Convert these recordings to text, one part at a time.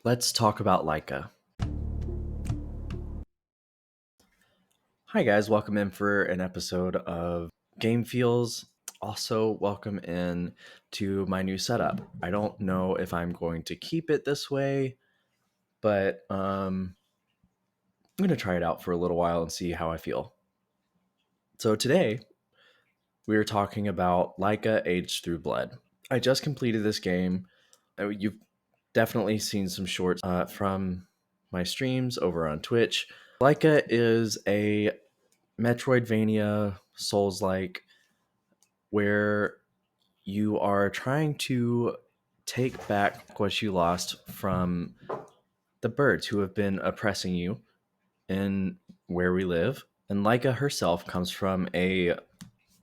Let's talk about Laika. Hi, guys. Welcome in for an episode of GameFeelz. Also, welcome in to my new setup. I don't know if I'm going to keep it this way, but I'm going to try it out for a little while and see how I feel. So, today we are talking about Laika Aged Through Blood. I just completed this game. You've definitely seen some shorts from my streams over on Twitch. Laika is a Metroidvania Souls like where you are trying to take back what you lost from the birds who have been oppressing you in where we live. And Laika herself comes from a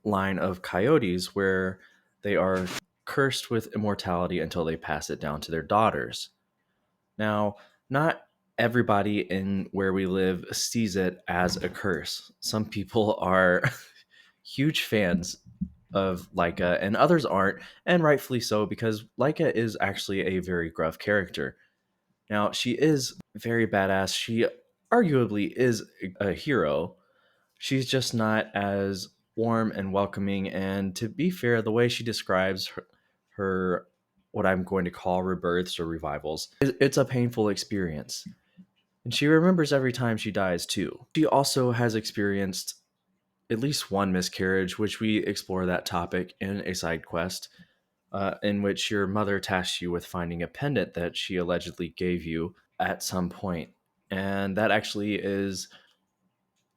line of coyotes where they are cursed with immortality until they pass it down to their daughters. Now, not everybody in where we live sees it as a curse. Some people are huge fans of Laika, and others aren't, and rightfully so, because Laika is actually a very gruff character. Now, she is very badass. She arguably is a hero. She's just not as warm and welcoming, and to be fair, the way she describes her what I'm going to call rebirths or revivals, it's a painful experience. And she remembers every time she dies, too. She also has experienced at least one miscarriage, which we explore that topic in a side quest, in which your mother tasks you with finding a pendant that she allegedly gave you at some point. And that actually is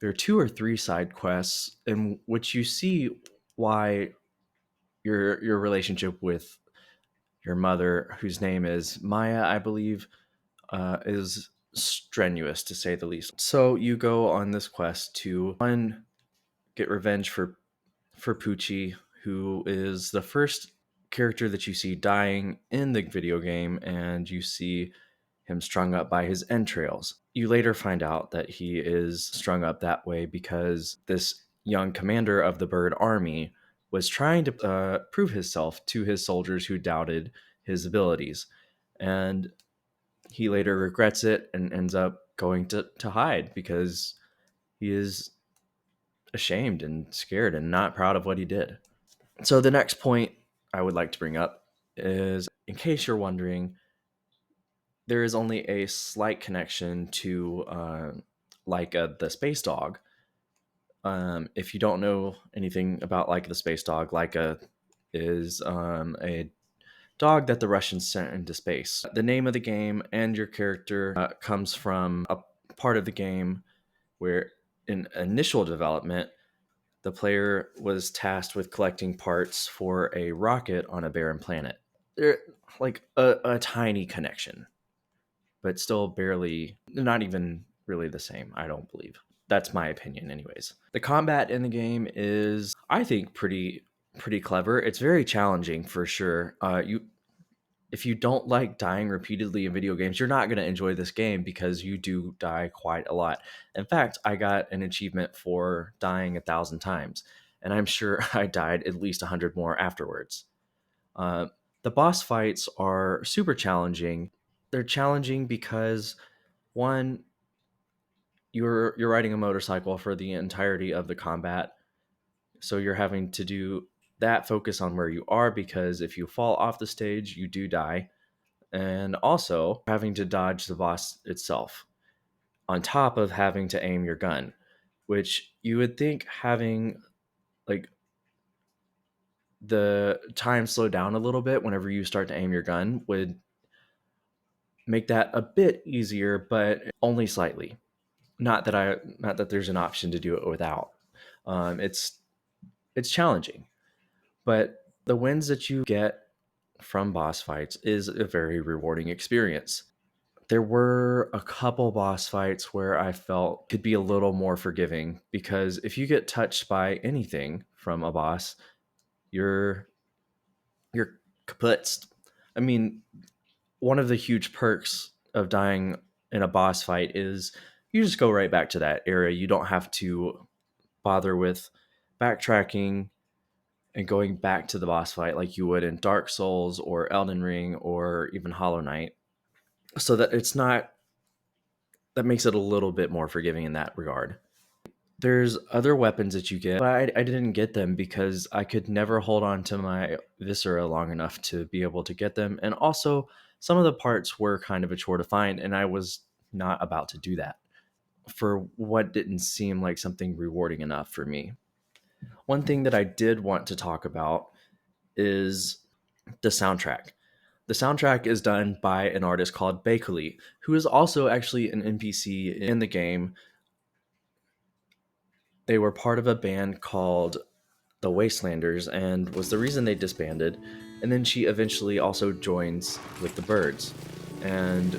there are two or three side quests in which you see why your relationship with your mother, whose name is Maya, I believe, is strenuous to say the least. So you go on this quest to one, get revenge for Poochie, who is the first character that you see dying in the video game, and you see him strung up by his entrails. You later find out that he is strung up that way because this young commander of the bird army was trying to prove himself to his soldiers who doubted his abilities. And he later regrets it and ends up going to hide because he is ashamed and scared and not proud of what he did. So the next point I would like to bring up is, in case you're wondering, there is only a slight connection to Laika the space dog. If you don't know anything about Laika the space dog, Laika is a dog that the Russians sent into space. The name of the game and your character comes from a part of the game where, in initial development, the player was tasked with collecting parts for a rocket on a barren planet. They're like a tiny connection, but still barely, not even really the same, I don't believe. That's my opinion, anyways. The combat in the game is, I think, pretty clever. It's very challenging for sure. If you don't like dying repeatedly in video games, you're not going to enjoy this game because you do die quite a lot. In fact, I got an achievement for dying 1,000 times, and I'm sure I died at least 100 more afterwards. Uh, the boss fights are super challenging. They're challenging because, one, you're riding a motorcycle for the entirety of the combat, so you're having to do that, focus on where you are, because if you fall off the stage, you do die, and also having to dodge the boss itself, on top of having to aim your gun, which you would think having like the time slow down a little bit whenever you start to aim your gun would make that a bit easier, but only slightly. Not that there's an option to do it without. It's challenging, but the wins that you get from boss fights is a very rewarding experience. There were a couple boss fights where I felt could be a little more forgiving, because if you get touched by anything from a boss, you're you're kaputzed. I mean, one of the huge perks of dying in a boss fight is you just go right back to that area. You don't have to bother with backtracking and going back to the boss fight like you would in Dark Souls or Elden Ring or even Hollow Knight. so that it's not, that makes it a little bit more forgiving in that regard. There's other weapons that you get, but I didn't get them because I could never hold on to my viscera long enough to be able to get them. And also, some of the parts were kind of a chore to find, and I was not about to do that for what didn't seem like something rewarding enough for me. One thing that I did want to talk about is the soundtrack. The soundtrack is done by an artist called Bakeley, who is also actually an NPC in the game. They were part of a band called the Wastelanders and was the reason they disbanded. And then she eventually also joins with the Birds. And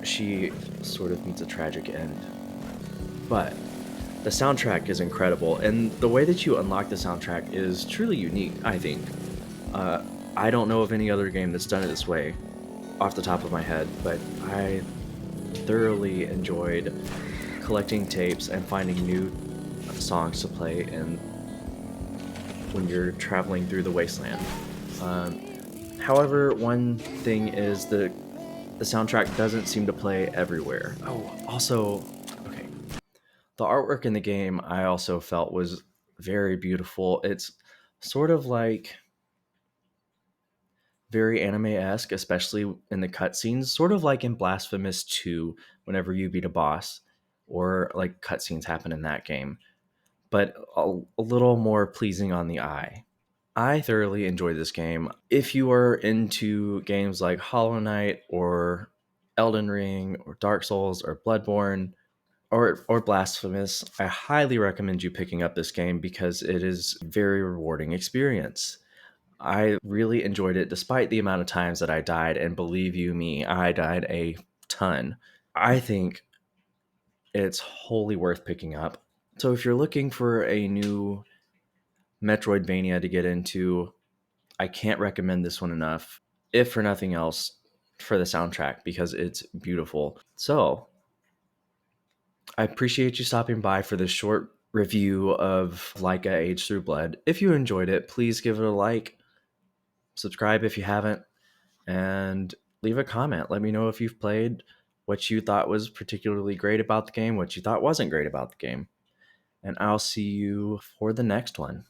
she sort of meets a tragic end. But the soundtrack is incredible, and the way that you unlock the soundtrack is truly unique, I think. Uh, I don't know of any other game that's done it this way off the top of my head, but I thoroughly enjoyed collecting tapes and finding new songs to play and when you're traveling through the wasteland. Um, However, one thing is the soundtrack doesn't seem to play everywhere. Oh, also, okay, the artwork in the game I also felt was very beautiful. It's sort of like very anime-esque, especially in the cutscenes, sort of like in Blasphemous 2, whenever you beat a boss, or like cutscenes happen in that game, but a little more pleasing on the eye. I thoroughly enjoyed this game. If you are into games like Hollow Knight or Elden Ring or Dark Souls or Bloodborne or Blasphemous, I highly recommend you picking up this game because it is a very rewarding experience. I really enjoyed it despite the amount of times that I died, and believe you me, I died a ton. I think it's wholly worth picking up. So if you're looking for a new Metroidvania to get into, I can't recommend this one enough, if for nothing else, for the soundtrack because it's beautiful. So I appreciate you stopping by for this short review of Laika Aged Through Blood. If you enjoyed it, please give it a like, subscribe if you haven't, and leave a comment. Let me know if you've played, what you thought was particularly great about the game, what you thought wasn't great about the game. And I'll see you for the next one.